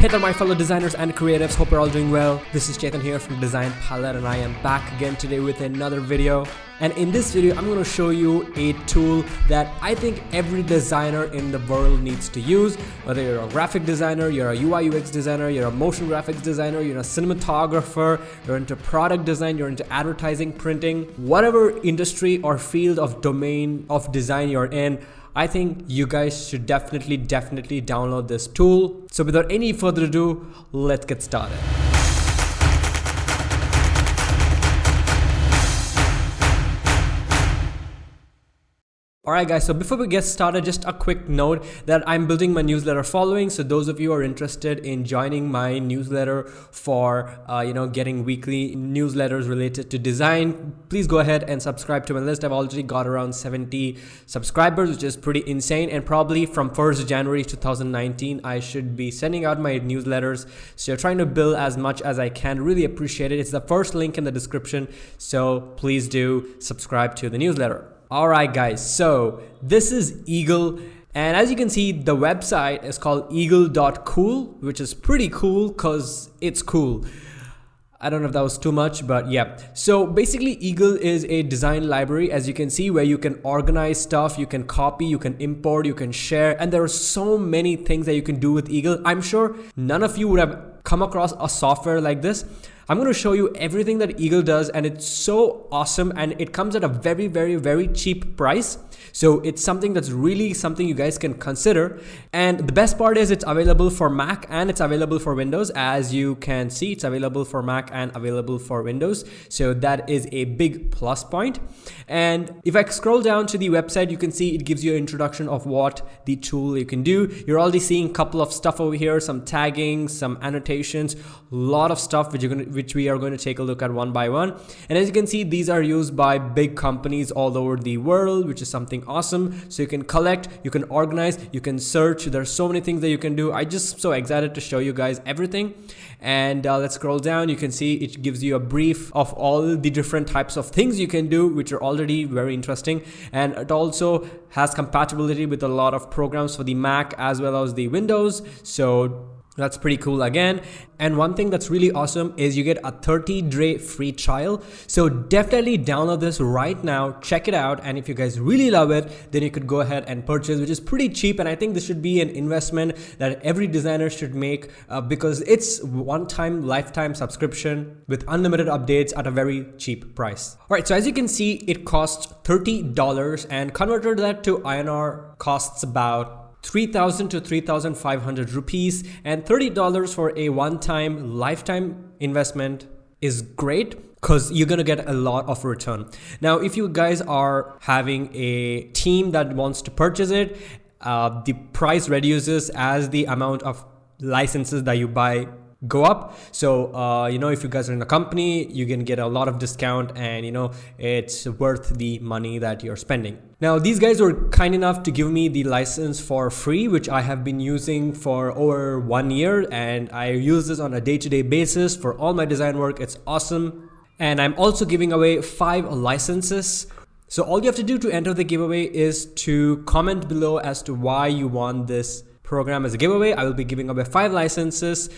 Hey there my fellow designers and creatives, hope you're all doing well. This is Chetan here from Design Palette and I am back again today with another video. And in this video, I'm going to show you a tool that I think every designer in the world needs to use. Whether you're a graphic designer, you're a UI UX designer, you're a motion graphics designer, you're a cinematographer, you're into product design, you're into advertising, printing, whatever industry or field of domain of design you're in, I think you guys should definitely download this tool. So without any further ado, let's get started. Alright guys, so before we get started, just a quick note that I'm building my newsletter following. So those of you who are interested in joining my newsletter for getting weekly newsletters related to design, please go ahead and subscribe to my list. I've already got around 70 subscribers, which is pretty insane, and probably from 1st January 2019 I should be sending out my newsletters. So you're trying to build as much as I can. Really appreciate it. It's the first link in the description, so please do subscribe to the newsletter. Alright guys, so this is Eagle, and as you can see, the website is called eagle.cool, which is pretty cool because it's cool. I don't know if that was too much, but yeah. So basically Eagle is a design library, as you can see, where you can organize stuff, you can copy, you can import, you can share, and there are so many things that you can do with Eagle. I'm sure none of you would have come across a software like this. I'm going to show you everything that Eagle does, and it's so awesome, and it comes at a very cheap price. So it's something that's really something you guys can consider. And the best part is it's available for Mac and it's available for Windows. As you can see, it's available for Mac and available for Windows. So that is a big plus point. And if I scroll down to the website, you can see it gives you an introduction of what the tool you can do. You're already seeing a couple of stuff over here, some tagging, some annotations, a lot of stuff which we are going to take a look at one by one. And as you can see, these are used by big companies all over the world, which is something awesome. So you can collect, you can organize, you can search. There's so many things that you can do. I just so excited to show you guys everything. And let's scroll down. You can see it gives you a brief of all the different types of things you can do, which are already very interesting. And it also has compatibility with a lot of programs for the Mac as well as the Windows. So that's pretty cool again. And one thing that's really awesome is you get a 30-day free trial. So definitely download this right now, check it out, and if you guys really love it, then you could go ahead and purchase, which is pretty cheap. And I think this should be an investment that every designer should make because it's one-time lifetime subscription with unlimited updates at a very cheap price. All right, so as you can see, it costs $30, and converted that to INR costs about 3,000 to 3,500 rupees, and $30 for a one-time lifetime investment is great because you're gonna get a lot of return. Now, if you guys are having a team that wants to purchase it, the price reduces as the amount of licenses that you buy go up. So if you guys are in a company, you can get a lot of discount, and it's worth the money that you're spending. Now these guys were kind enough to give me the license for free, which I have been using for over 1 year, and I use this on a day-to-day basis for all my design work. It's awesome. And I'm also giving away 5 licenses. So all you have to do to enter the giveaway is to comment below as to why you want this program as a giveaway. I will be giving away 5 licenses.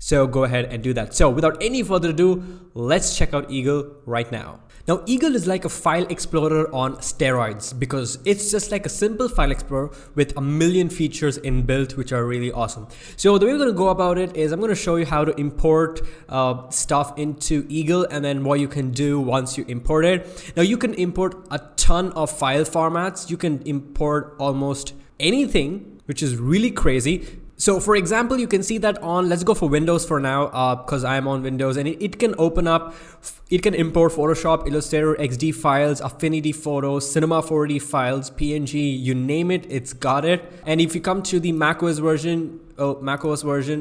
So go ahead and do that. So without any further ado, let's check out Eagle right now. Now Eagle is like a file explorer on steroids because it's just like a simple file explorer with a million features inbuilt, which are really awesome. So the way we're going to go about it is I'm going to show you how to import stuff into Eagle, and then what you can do once you import it. Now you can import a ton of file formats. You can import almost anything, which is really crazy. So for example, you can see that let's go for Windows for now because I'm on Windows, and it can open up, it can import Photoshop, Illustrator, XD files, Affinity photos, Cinema 4D files, PNG, you name it, it's got it. And if you come to the macOS version,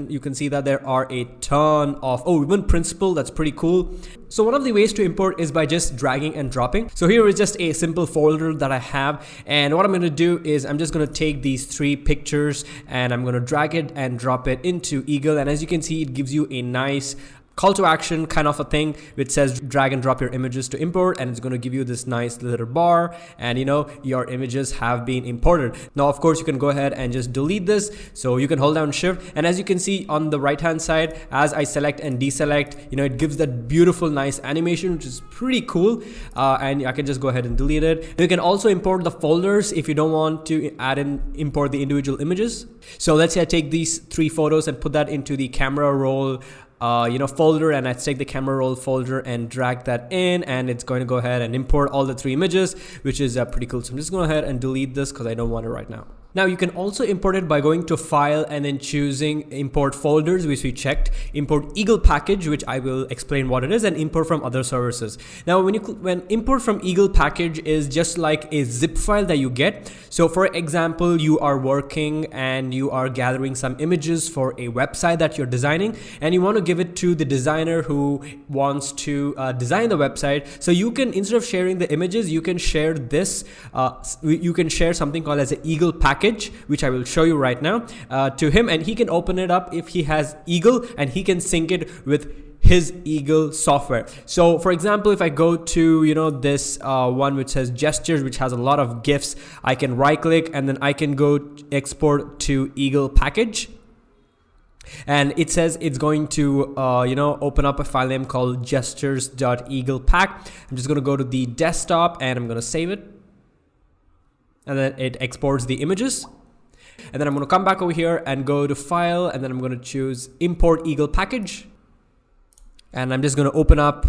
you can see that there are a ton of, even Principle, that's pretty cool. So one of the ways to import is by just dragging and dropping. So here is just a simple folder that I have, and what I'm going to do is I'm just going to take these 3 pictures and I'm going to drag it and drop it into Eagle. And as you can see, it gives you a nice call to action kind of a thing, which says drag and drop your images to import, and it's going to give you this nice little bar, and your images have been imported. Now of course you can go ahead and just delete this, so you can hold down shift, and as you can see on the right hand side, as I select and deselect, it gives that beautiful nice animation, which is pretty cool, and I can just go ahead and delete it. You can also import the folders if you don't want to import the individual images. So let's say I take these 3 photos and put that into the camera roll folder, and I take the camera roll folder and drag that in, and it's going to go ahead and import all the 3 images, which is pretty cool. So I'm just going to go ahead and delete this because I don't want it right now. Now you can also import it by going to file and then choosing import folders, which we checked, import Eagle package, which I will explain what it is, and import from other services. Now when import from Eagle package is just like a zip file that you get. So for example, you are working and you are gathering some images for a website that you're designing, and you want to give it to the designer who wants to design the website. So you can, instead of sharing the images, you can share this, you can share something called as an Eagle package, which I will show you right now, to him, and he can open it up if he has Eagle, and he can sync it with his Eagle software. So for example, if I go to this one which says gestures, which has a lot of GIFs, I can right click and then I can go export to Eagle package, and it says it's going to open up a file name called gestures.eaglepack. I'm just going to go to the desktop and I'm going to save it, and then it exports the images. And then I'm going to come back over here and go to file, and then I'm going to choose import Eagle package, and I'm just going to open up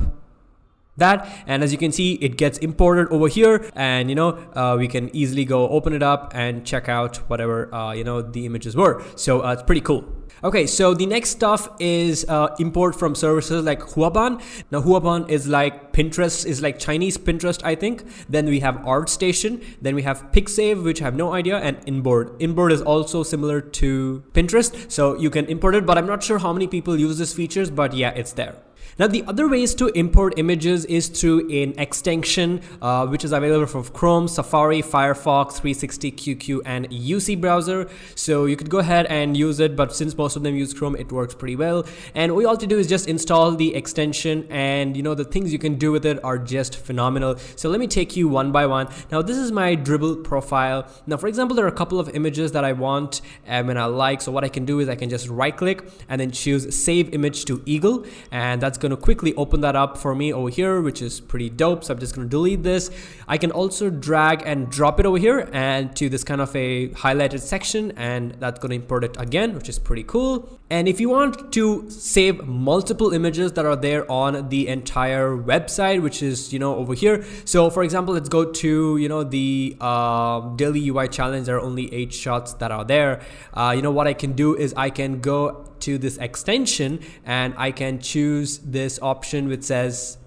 that, and as you can see, it gets imported over here, and we can easily go open it up and check out whatever the images were. So it's pretty cool. Okay, so the next stuff is import from services like Huaban. Now Huaban is like Pinterest, is like Chinese Pinterest, I think. Then we have ArtStation, then we have PicSave, which I have no idea, and Inboard. Inboard is also similar to Pinterest, so you can import it, but I'm not sure how many people use these features, but yeah, it's there. Now the other ways to import images is through an extension which is available for Chrome, Safari, Firefox, 360, QQ, and UC browser. So you could go ahead and use it, but since most of them use Chrome, it works pretty well. And all you have to do is just install the extension, and the things you can do with it are just phenomenal. So let me take you one by one. Now this is my Dribble profile. Now for example, there are a couple of images that I want and I like. So what I can do is I can just right click and then choose save image to Eagle, and that's going to quickly open that up for me over here, which is pretty dope. So I'm just going to delete this. I can also drag and drop it over here and to this kind of a highlighted section, and that's going to import it again, which is pretty cool. And if you want to save multiple images that are there on the entire website, which is over here. So for example, let's go to the daily UI challenge. There are only 8 shots that are there. What I can do is I can go to this extension and I can choose this option which says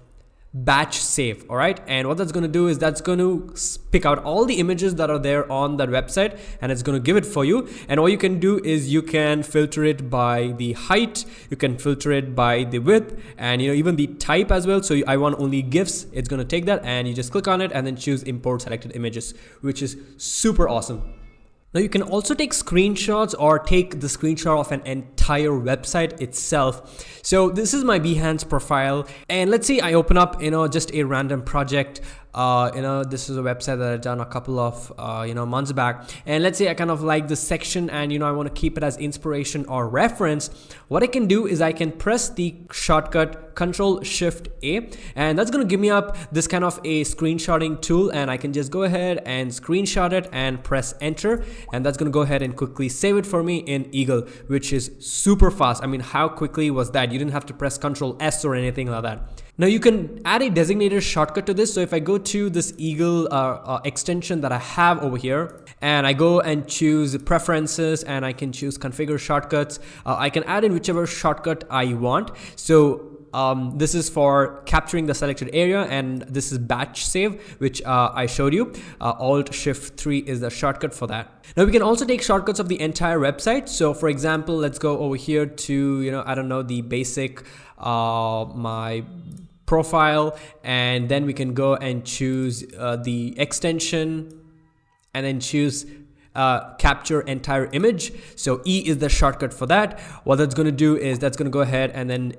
batch save. All right, and what that's going to do is that's going to pick out all the images that are there on that website, and it's going to give it for you. And all you can do is you can filter it by the height, you can filter it by the width, and even the type as well. So I want only GIFs, it's going to take that, and you just click on it and then choose import selected images, which is super awesome. Now you can also take screenshots or take the screenshot of an entire website itself. So this is my Behance profile, and let's say I open up just a random project. This is a website that I've done a couple of months back, and let's say I kind of like this section, and I want to keep it as inspiration or reference. What I can do is I can press the shortcut Ctrl+Shift+A, and that's going to give me up this kind of a screenshotting tool, and I can just go ahead and screenshot it and press enter, and that's going to go ahead and quickly save it for me in Eagle, which is super fast. I mean, how quickly was that? You didn't have to press Ctrl+S or anything like that. Now you can add a designated shortcut to this. So if I go to this Eagle extension that I have over here, and I go and choose preferences, and I can choose configure shortcuts, I can add in whichever shortcut I want. So this is for capturing the selected area, and this is batch save, which I showed you. Alt+Shift+3 is the shortcut for that. Now we can also take shortcuts of the entire website. So for example, let's go over here to I don't know, the basic my profile, and then we can go and choose the extension, and then choose capture entire image. So E is the shortcut for that. What that's going to do is that's going to go ahead and then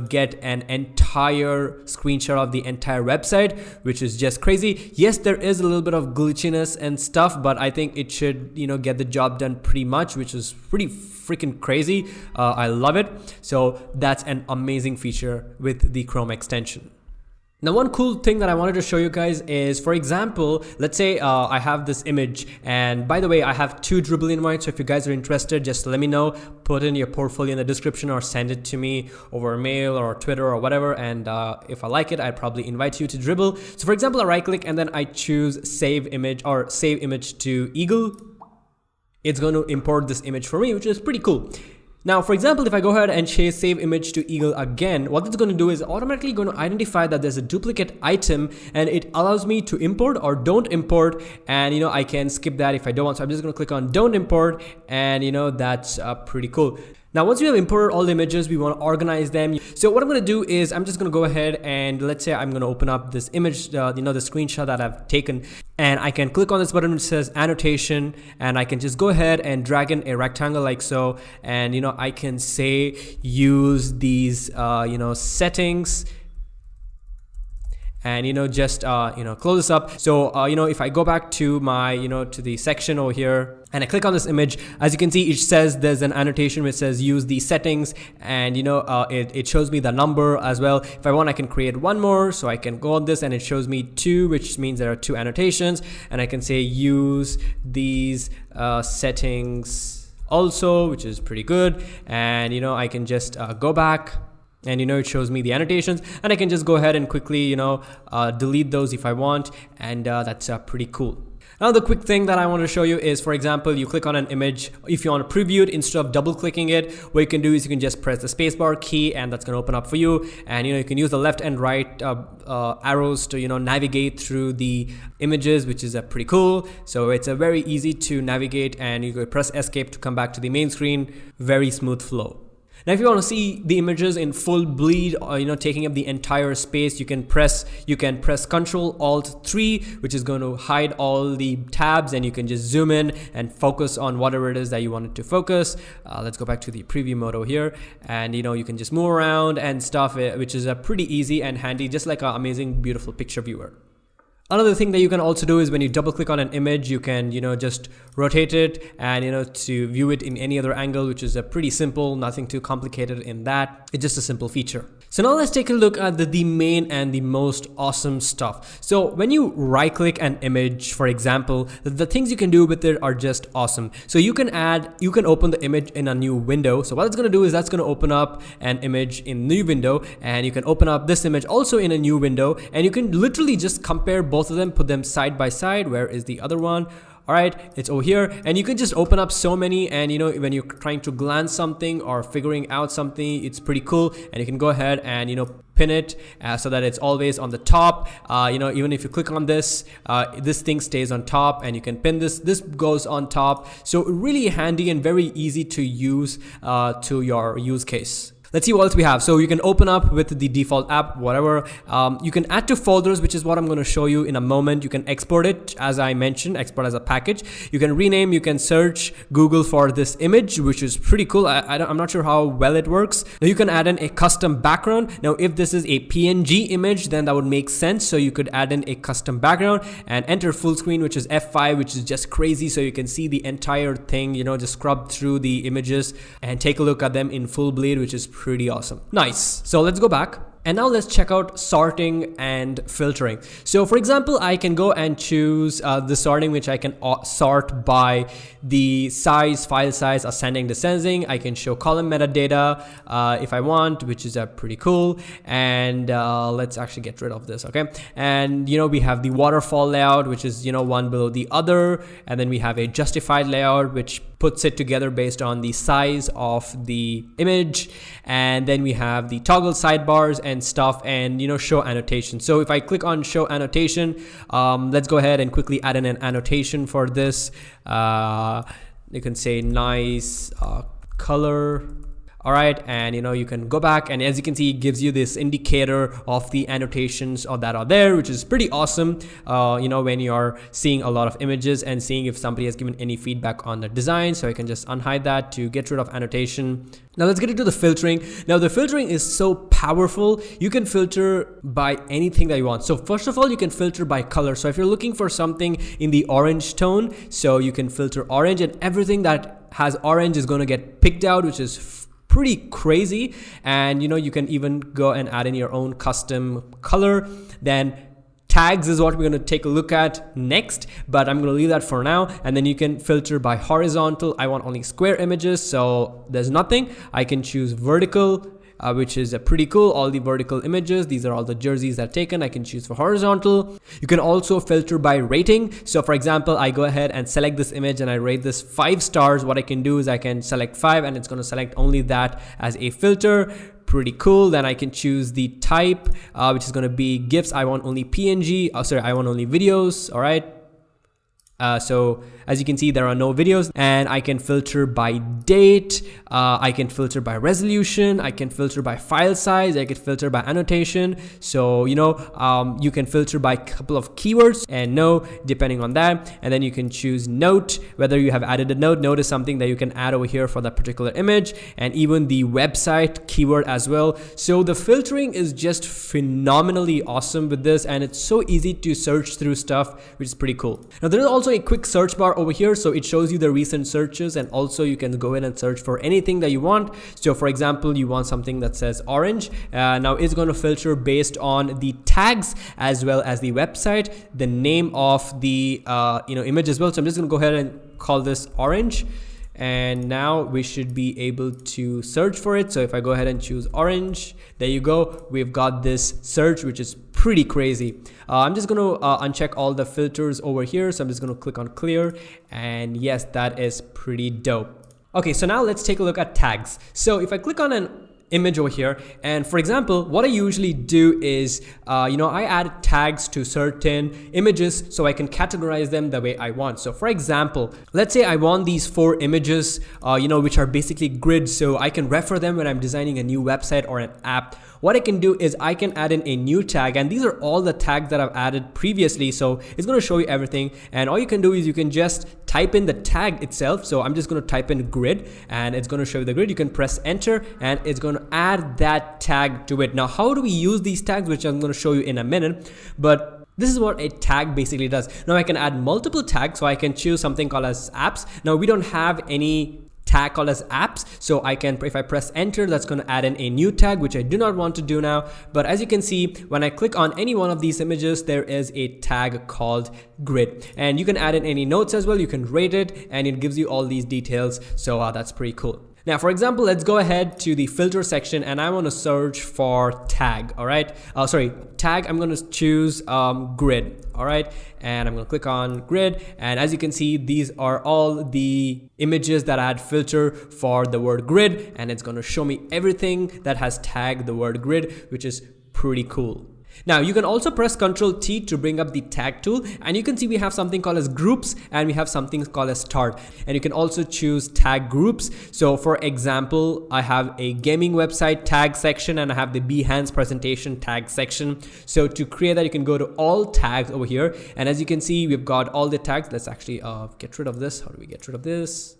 get an entire screenshot of the entire website, which is just crazy. Yes, there is a little bit of glitchiness and stuff, but I think it should get the job done pretty much, which is pretty freaking crazy. I love it. So that's an amazing feature with the Chrome extension. Now, one cool thing that I wanted to show you guys is, for example, let's say I have this image, and by the way, I have 2 Dribble invites. So if you guys are interested, just let me know, put in your portfolio in the description or send it to me over mail or Twitter or whatever. And if I like it, I'd probably invite you to Dribble. So for example, I right click and then I choose save image or save image to Eagle. It's going to import this image for me, which is pretty cool. Now, for example, if I go ahead and save image to Eagle again, what it's going to do is automatically going to identify that there's a duplicate item, and it allows me to import or don't import. And I can skip that if I don't want. So I'm just going to click on don't import, and that's pretty cool. Now, once we have imported all the images, we want to organize them. So what I'm going to do is I'm just going to go ahead and let's say I'm going to open up this image, the screenshot that I've taken, and I can click on this button which says annotation, and I can just go ahead and drag in a rectangle like so, and I can say use these settings, and just close this up. So if I go back to my to the section over here and I click on this image, as you can see, it says there's an annotation which says use the settings, and it shows me the number as well. If I want, I can create one more, so I can go on this and it shows me 2, which means there are 2 annotations, and I can say use these settings also, which is pretty good. And I can just go back, and it shows me the annotations, and I can just go ahead and quickly delete those if I want, and that's pretty cool. Another quick thing that I want to show you is, for example, you click on an image. If you want to preview it, instead of double clicking it, what you can do is you can just press the spacebar key, and that's going to open up for you. And you can use the left and right arrows to navigate through the images, which is pretty cool. So it's a very easy to navigate, and you can press escape to come back to the main screen. Very smooth flow. Now, if you want to see the images in full bleed, or taking up the entire space, you can press Ctrl-Alt-3, which is going to hide all the tabs, and you can just zoom in and focus on whatever it is that you want it to focus. Let's go back to the preview mode over here, and you can just move around and stuff, which is pretty easy and handy, just like an amazing, beautiful picture viewer. Another thing that you can also do is when you double click on an image, you can just rotate it and to view it in any other angle, which is pretty simple, nothing too complicated in that. It's just a simple feature. So now let's take a look at the main and the most awesome stuff. So when you right click an image, for example, the things you can do with it are just awesome. So you can open the image in a new window. So what it's going to do is that's going to open up an image in a new window, and you can open up this image also in a new window, and you can literally just compare both of them, put them side by side. Where is the other one? All right, it's over here, and you can just open up so many, and when you're trying to glance something or figuring out something, it's pretty cool. And you can go ahead and pin it so that it's always on the top. Even if you click on this, this thing stays on top, and you can pin this goes on top. So really handy and very easy to use to your use case. Let's see what else we have. So you can open up with the default app, whatever. You can add to folders, which is what I'm going to show you in a moment. You can export it, as I mentioned, export as a package. You can rename, you can search Google for this image, which is pretty cool. I'm not sure how well it works. Now you can add in a custom background. Now, if this is a PNG image, then that would make sense. So you could add in a custom background and enter full screen, which is F5, which is just crazy. So you can see the entire thing, just scrub through the images and take a look at them in full bleed, which is pretty awesome. Nice. So let's go back. And now let's check out sorting and filtering. So for example, I can go and choose the sorting, which I can sort by the size, file size, ascending, descending. I can show column metadata if I want, which is pretty cool. And let's actually get rid of this, okay? And we have the waterfall layout, which is one below the other. And then we have a justified layout, which puts it together based on the size of the image. And then we have the toggle sidebars and stuff, and show annotation. So if I click on show annotation, let's go ahead and quickly add in an annotation for this. You can say nice color. All right, and you can go back, and as you can see, it gives you this indicator of the annotations that are there, which is pretty awesome. When you're seeing a lot of images and seeing if somebody has given any feedback on the design. So I can just unhide that to get rid of annotation. Now let's get into the filtering. Now the filtering is so powerful. You can filter by anything that you want. So first of all, you can filter by color. So if you're looking for something in the orange tone, so you can filter orange, and everything that has orange is going to get picked out, which is pretty crazy. And you can even go and add in your own custom color. Then tags is what we're going to take a look at next, but I'm going to leave that for now. And then you can filter by horizontal. I want only square images, so there's nothing. I can choose vertical, which is pretty cool. All the vertical images, these are all the jerseys that are taken. I can choose for horizontal. You can also filter by rating. So for example, I go ahead and select this image and I rate this 5 stars. What I can do is I can select 5 and it's going to select only that as a filter. Pretty cool. Then I can choose the type, which is going to be GIFs. I want only PNG. I want only videos. All right. So as you can see, there are no videos, and I can filter by date. I can filter by resolution. I can filter by file size. I can filter by annotation. So, you can filter by a couple of keywords and no, depending on that. And then you can choose note, whether you have added a note. Note is something that you can add over here for that particular image, and even the website keyword as well. So the filtering is just phenomenally awesome with this, and it's so easy to search through stuff, which is pretty cool. Now there is also a quick search bar over here, so it shows you the recent searches, and also you can go in and search for anything that you want. So for example, you want something that says orange. Now it's going to filter based on the tags as well as the website, the name of the image as well. So I'm just going to go ahead and call this orange, and now we should be able to search for it. So if I go ahead and choose orange, there you go, we've got this search, which is pretty crazy. I'm just going to uncheck all the filters over here. So I'm just going to click on clear, and yes, that is pretty dope. Okay, so now let's take a look at tags. So if I click on an image over here, and for example, what I usually do is I add tags to certain images so I can categorize them the way I want. So for example, let's say I want these 4 images which are basically grids, so I can refer them when I'm designing a new website or an app. What I can do is I can add in a new tag, and these are all the tags that I've added previously. So it's going to show you everything, and all you can do is you can just type in the tag itself. So I'm just going to type in grid, and it's going to show you the grid. You can press enter, and it's going to add that tag to it. Now, how do we use these tags, which I'm going to show you in a minute, but this is what a tag basically does. Now I can add multiple tags, so I can choose something called as apps. Now we don't have any tag called as apps, so I can, if I press enter, that's going to add in a new tag, which I do not want to do now. But as you can see, when I click on any one of these images, there is a tag called grid, and you can add in any notes as well. You can rate it, and it gives you all these details. So that's pretty cool. Now, for example, let's go ahead to the filter section, and I want to search for tag. All right. Tag. I'm going to choose grid. All right. And I'm going to click on grid. And as you can see, these are all the images that I had filtered for the word grid. And it's going to show me everything that has tagged the word grid, which is pretty cool. Now you can also press Ctrl T to bring up the tag tool, and you can see we have something called as groups, and we have something called as start, and you can also choose tag groups. So for example, I have a gaming website tag section, and I have the Behance presentation tag section. So to create that, you can go to all tags over here, and as you can see, we've got all the tags. Let's actually get rid of this. How do we get rid of this?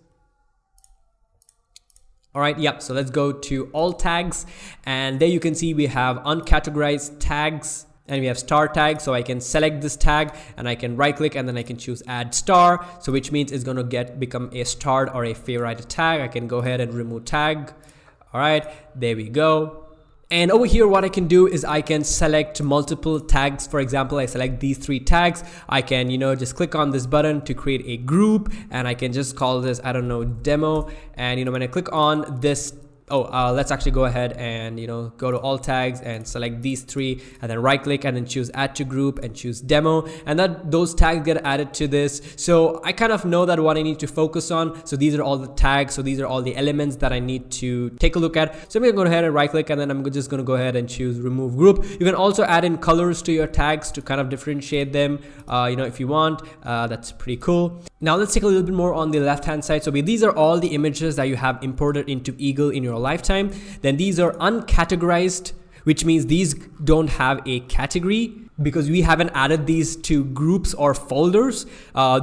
All right, yep, so let's go to all tags, and there you can see we have uncategorized tags, and we have star tags. So I can select this tag, and I can right click, and then I can choose add star, so which means it's going to become a starred or a favorite tag. I can go ahead and remove tag. All right, there we go. And over here, what I can do is I can select multiple tags. For example, I select these 3 tags. I can, just click on this button to create a group, and I can just call this, I don't know, demo. And, when I click on this, let's actually go ahead and, go to all tags and select these 3, and then right click and then choose add to group and choose demo, and those tags get added to this. So I kind of know that what I need to focus on. So these are all the tags. So these are all the elements that I need to take a look at. So I'm going to go ahead and right click, and then I'm just going to go ahead and choose remove group. You can also add in colors to your tags to kind of differentiate them, if you want. That's pretty cool. Now let's take a little bit more on the left hand side. So these are all the images that you have imported into Eagle in your lifetime. Then these are uncategorized, which means these don't have a category because we haven't added these to groups or folders.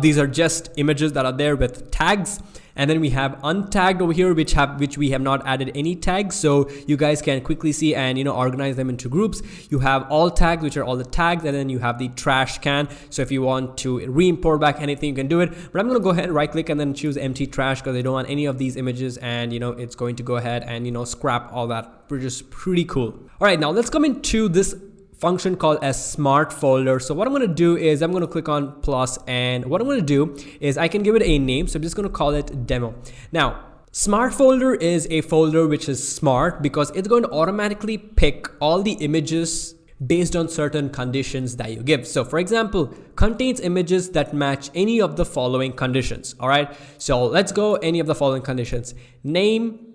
These are just images that are there with tags. And then we have untagged over here, which we have not added any tags. So you guys can quickly see and organize them into groups. You have all tags, which are all the tags, and then you have the trash can. So if you want to re-import back anything, you can do it. But I'm gonna go ahead and right click and then choose empty trash because I don't want any of these images, and it's going to go ahead and scrap all that, which is pretty cool. All right, now let's come into this function called a smart folder. So what I'm going to do is I'm going to click on plus, and what I'm going to do is I can give it a name. So I'm just going to call it demo. Now, smart folder is a folder which is smart because it's going to automatically pick all the images based on certain conditions that you give. So for example, contains images that match any of the following conditions. All right, so let's go any of the following conditions. Name,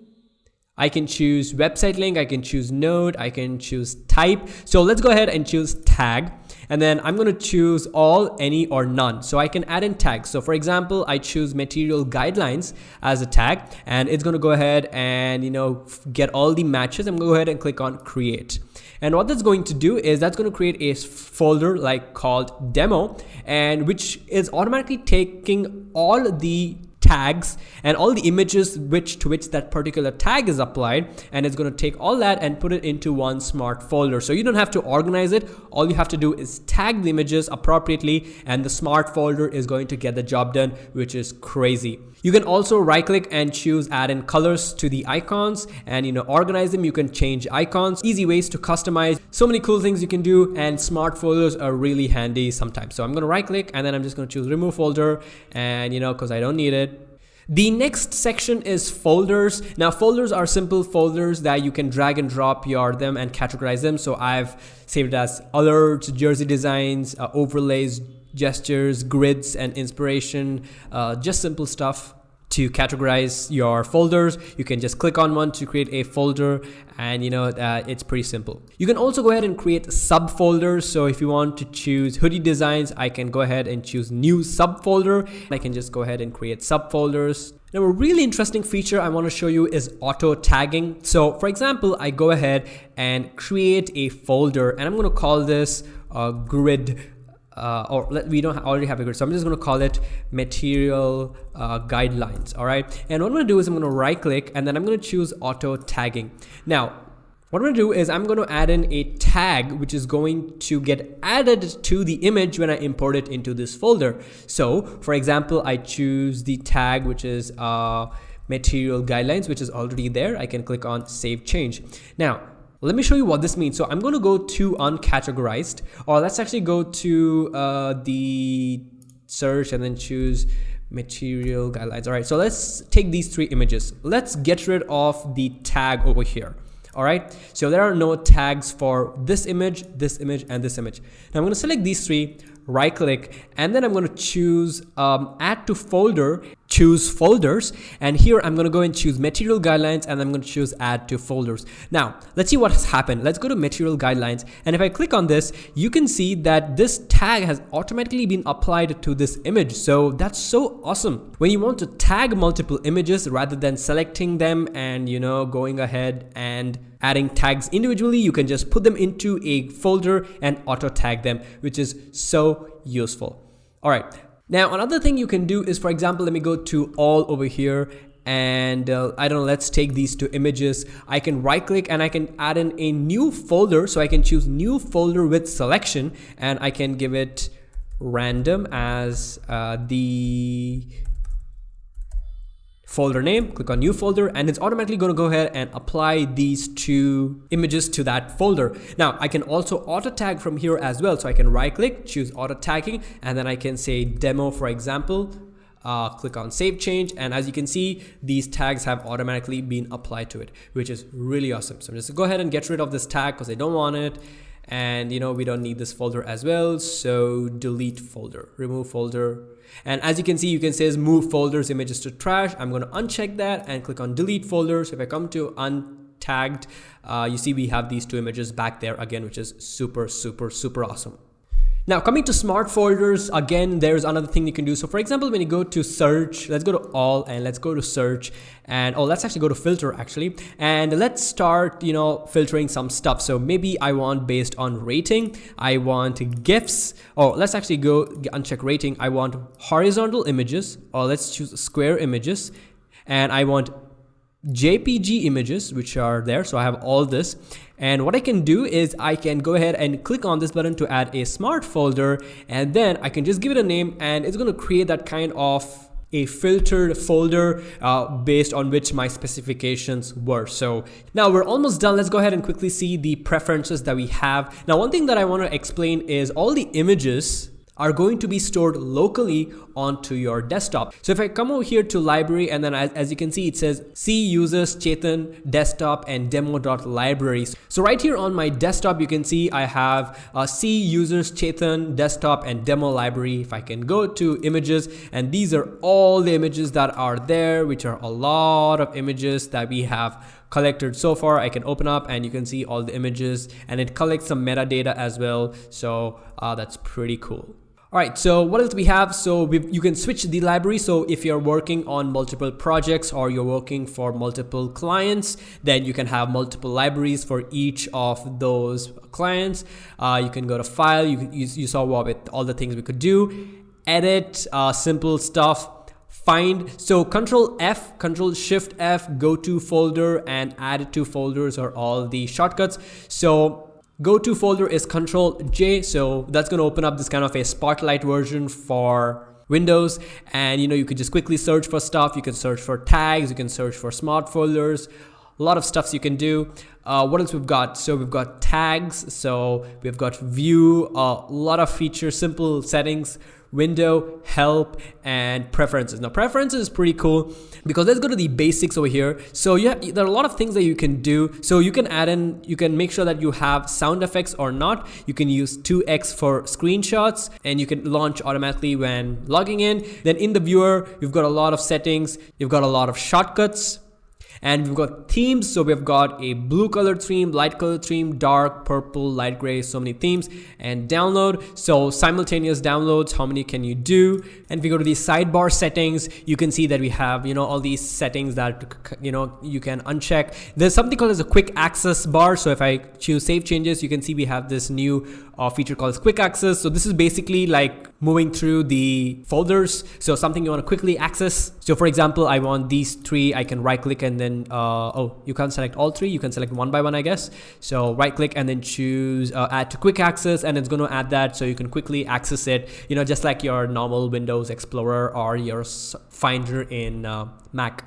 I can choose website link, I can choose node, I can choose type. So let's go ahead and choose tag. And then I'm going to choose all, any, or none. So I can add in tags. So for example, I choose material guidelines as a tag, and it's going to go ahead and, get all the matches. I'm going to go ahead and click on create. And what that's going to do is that's going to create a folder called demo, and which is automatically taking all the tags and all the images to which that particular tag is applied, and it's going to take all that and put it into one smart folder. So you don't have to organize it. All you have to do is tag the images appropriately, and the smart folder is going to get the job done, which is crazy. You can also right click and choose add in colors to the icons and organize them. You can change icons, easy ways to customize, so many cool things you can do, and smart folders are really handy sometimes. So I'm going to right click and then I'm just going to choose remove folder, and because I don't need it. The next section is folders. Now folders are simple folders that you can drag and drop them and categorize them. So I've saved it as alerts, jersey designs, overlays, gestures, grids, and inspiration, just simple stuff to categorize your folders. You can just click on one to create a folder, and it's pretty simple. You can also go ahead and create subfolders. So if you want to choose hoodie designs, I can go ahead and choose new subfolder. I can just go ahead and create subfolders. Now, a really interesting feature I want to show you is auto tagging. So for example, I go ahead and create a folder, and I'm going to call this grid. We don't already have a grid, so I'm just going to call it material guidelines. All right, and what I'm going to do is I'm going to right click and then I'm going to choose auto tagging. Now what I'm going to do is I'm going to add in a tag which is going to get added to the image when I import it into this folder. So for example, I choose the tag which is material guidelines, which is already there. I can click on save change. Now let me show you what this means. So I'm going to go to uncategorized, or let's actually go to the search and then choose material guidelines. All right, so let's take these three images. Let's get rid of the tag over here. All right, so there are no tags for this image, and this image. Now I'm going to select these three, right click, and then I'm going to choose add to folder, choose folders, and here I'm going to go and choose material guidelines, and I'm going to choose add to folders. Now let's see what has happened. Let's go to material guidelines, and if I click on this, you can see that this tag has automatically been applied to this image. So that's so awesome. When you want to tag multiple images rather than selecting them and going ahead and adding tags individually, you can just put them into a folder and auto tag them, which is so useful. All right, now another thing you can do is, for example, let me go to all over here, and I don't know, let's take these two images. I can right click and I can add in a new folder. So I can choose new folder with selection, and I can give it random as the folder name. Click on new folder, and it's automatically going to go ahead and apply these two images to that folder. Now I can also auto tag from here as well. So I can right click, choose auto tagging, and then I can say demo, for example, click on save change, and as you can see, these tags have automatically been applied to it, which is really awesome. So I'm just go ahead and get rid of this tag because I don't want it, and we don't need this folder as well. So delete folder, remove folder. And as you can see, you can say move folders images to trash. I'm going to uncheck that and click on delete folders. If I come to untagged, you see we have these two images back there again, which is super awesome. Now coming to smart folders, again, there's another thing you can do. So for example, when you go to search, let's go to all and let's go to search, and let's actually go to filter actually, and let's start, filtering some stuff. So maybe I want based on rating, I want GIFs, or let's actually go uncheck rating. I want horizontal images, or let's choose square images, and I want JPG images, which are there. So I have all this, and what I can do is I can go ahead and click on this button to add a smart folder, and then I can just give it a name, and it's going to create that kind of a filtered folder based on which my specifications were. So now we're almost done. Let's go ahead and quickly see the preferences that we have. Now one thing that I want to explain is all the images are going to be stored locally onto your desktop. So if I come over here to library, and then as you can see, it says C users Chetan desktop and demo.libraries. So right here on my desktop, you can see I have C users Chetan desktop and demo library. If I can go to images, and these are all the images that are there, which are a lot of images that we have collected so far. I can open up and you can see all the images, and it collects some metadata as well. So that's pretty cool. All right, so what else we have? So you can switch the library. So if you're working on multiple projects or you're working for multiple clients, then you can have multiple libraries for each of those clients. You can go to file. You saw with all the things we could do. Edit, simple stuff. Find, so Control F, Control Shift F, go to folder, and add to folders are all the shortcuts. So go to folder is Control J, so that's going to open up this kind of a spotlight version for Windows, and you could just quickly search for stuff. You can search for tags, you can search for smart folders, a lot of stuff you can do. What else we've got? So we've got tags, so we've got view, a lot of features, simple settings, window, help, and preferences. Now preferences is pretty cool because let's go to the basics over here. So there are a lot of things that you can do. So you can add in, you can make sure that you have sound effects or not. You can use 2x for screenshots, and you can launch automatically when logging in. Then in the viewer, you've got a lot of settings, you've got a lot of shortcuts. And we've got themes, so we've got a blue colored theme, light colored theme, dark, purple, light gray, so many themes. And download, so simultaneous downloads, how many can you do? And if we go to the sidebar settings, you can see that we have all these settings that you can uncheck. There's something called as a quick access bar, so if I choose save changes, you can see we have this new feature called quick access. So this is basically like moving through the folders, so something you want to quickly access. So for example, I want these three, I can right click and then you can't select all three, you can select one by one, I guess. So right click and then choose add to quick access, and it's going to add that so you can quickly access it, just like your normal Windows Explorer or your Finder in Mac.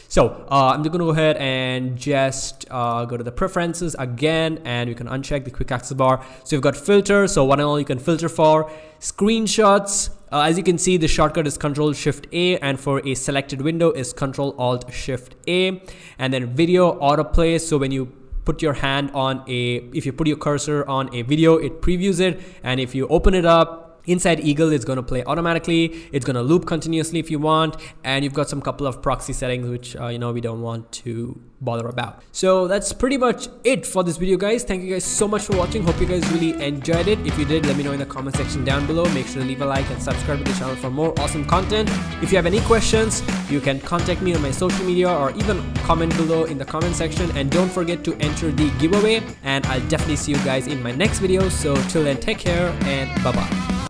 So I'm just going to go ahead and just go to the preferences again, and you can uncheck the quick access bar. So you've got filter, so what and all you can filter for. Screenshots, as you can see, the shortcut is Control Shift A, and for a selected window is Control Alt Shift A. And then video autoplay, so when you put your hand on if you put your cursor on a video, it previews it, and if you open it up, inside Eagle, it's going to play automatically. It's going to loop continuously if you want, and you've got some couple of proxy settings which we don't want to bother about. So that's pretty much it for this video, guys. Thank you guys so much for watching. Hope you guys really enjoyed it. If you did, let me know in the comment section down below. Make sure to leave a like and subscribe to the channel for more awesome content. If you have any questions, you can contact me on my social media or even comment below in the comment section, and don't forget to enter the giveaway, and I'll definitely see you guys in my next video. So till then, take care and bye bye.